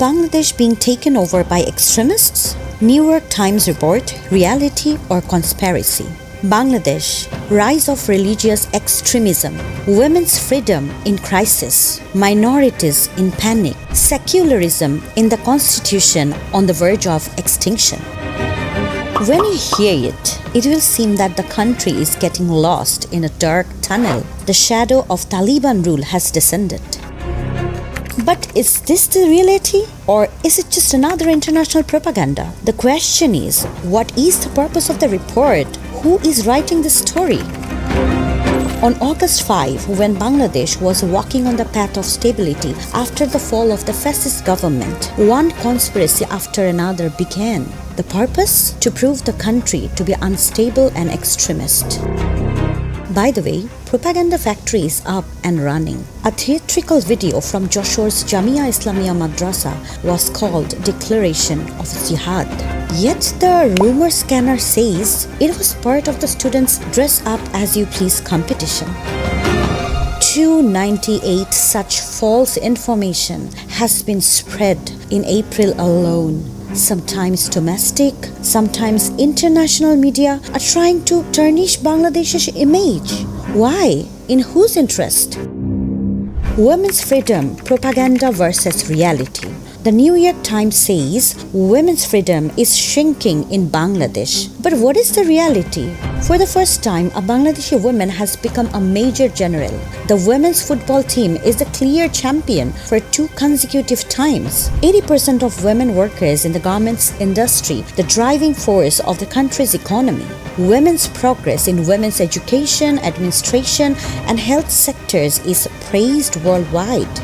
Bangladesh being taken over by extremists? New York Times report, reality or conspiracy? Bangladesh, rise of religious extremism, women's freedom in crisis, minorities in panic, secularism in the constitution on the verge of extinction. When you hear it, it will seem that the country is getting lost in a dark tunnel. The shadow of Taliban rule has descended. But is this the reality, or is it just another international propaganda? The question is, what is the purpose of the report? Who is writing this story? On August 5, when Bangladesh was walking on the path of stability after the fall of the fascist government, one conspiracy after another began. The purpose? To prove the country to be unstable and extremist. By the way, propaganda factory is up and running. A theatrical video from Joshore's Jamia Islamia Madrasa was called Declaration of Jihad. Yet the rumor scanner says it was part of the students' dress up as you please competition. 298 such false information has been spread in April alone. Sometimes domestic, sometimes international media are trying to tarnish Bangladesh's image. Why? In whose interest? Women's freedom, propaganda versus reality. The New York Times says women's freedom is shrinking in Bangladesh. But what is the reality? For the first time, a Bangladeshi woman has become a major general. The women's football team is the clear champion for 2 consecutive times. 80% of women workers in the garments industry, the driving force of the country's economy. Women's progress in women's education, administration, and health sectors is praised worldwide.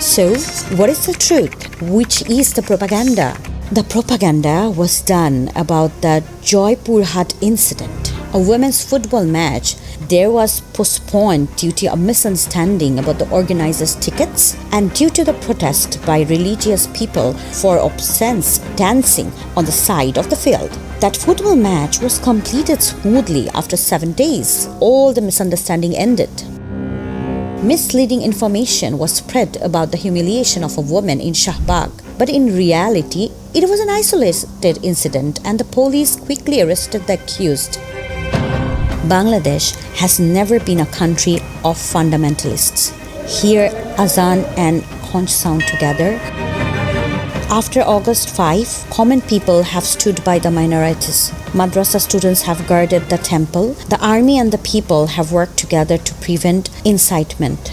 So, what is the truth? Which is the propaganda? The propaganda was done about the Joypurhat incident, a women's football match. There was postponed due to a misunderstanding about the organizers' tickets and due to the protest by religious people for obscene dancing on the side of the field. That football match was completed smoothly after 7 days. All the misunderstanding ended. Misleading information was spread about the humiliation of a woman in Shahbag, but in reality, it was an isolated incident and the police quickly arrested the accused. Bangladesh has never been a country of fundamentalists. Here, azan and conch sound together. After August 5, common people have stood by the minorities. Madrasa students have guarded the temple. The army and the people have worked together to prevent incitement.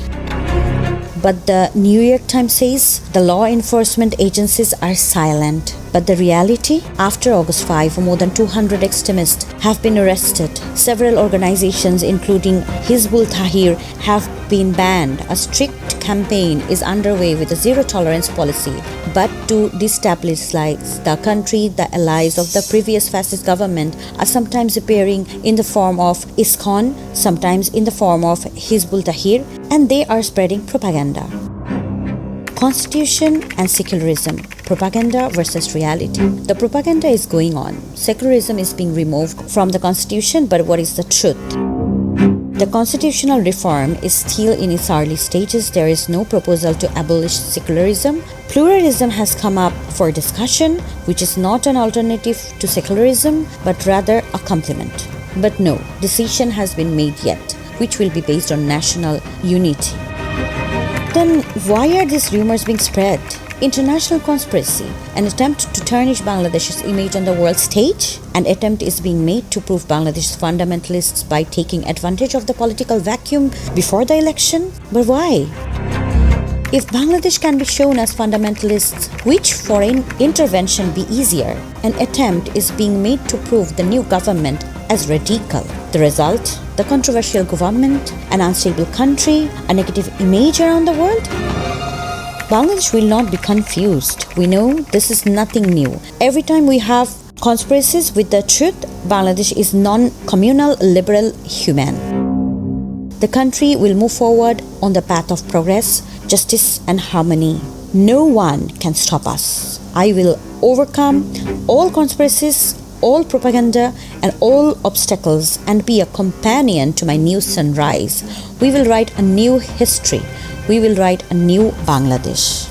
But the New York Times says the law enforcement agencies are silent. But the reality? After August 5, more than 200 extremists have been arrested. Several organizations, including Hizbul Tahrir, have been banned. A strict campaign is underway with a zero-tolerance policy. But to destabilize the country, the allies of the previous fascist government are sometimes appearing in the form of ISKCON, sometimes in the form of Hizbul Tahrir, and they are spreading propaganda. Constitution and secularism, propaganda versus reality. The propaganda is going on. Secularism is being removed from the constitution, but what is the truth? The constitutional reform is still in its early stages. There is no proposal to abolish secularism. Pluralism has come up for discussion, which is not an alternative to secularism, but rather a complement. But no decision has been made yet, which will be based on national unity. Then why are these rumors being spread? International conspiracy, an attempt to tarnish Bangladesh's image on the world stage? An attempt is being made to prove Bangladesh's fundamentalists by taking advantage of the political vacuum before the election? But why? If Bangladesh can be shown as fundamentalists, which foreign intervention be easier? An attempt is being made to prove the new government as radical. The result? The controversial government, an unstable country, a negative image around the world? Bangladesh will not be confused. We know this is nothing new. Every time we have conspiracies with the truth, Bangladesh is non-communal, liberal, human. The country will move forward on the path of progress, justice and harmony. No one can stop us. I will overcome all conspiracies, all propaganda and all obstacles and be a companion to my new sunrise. We will write a new history. We will write a new Bangladesh.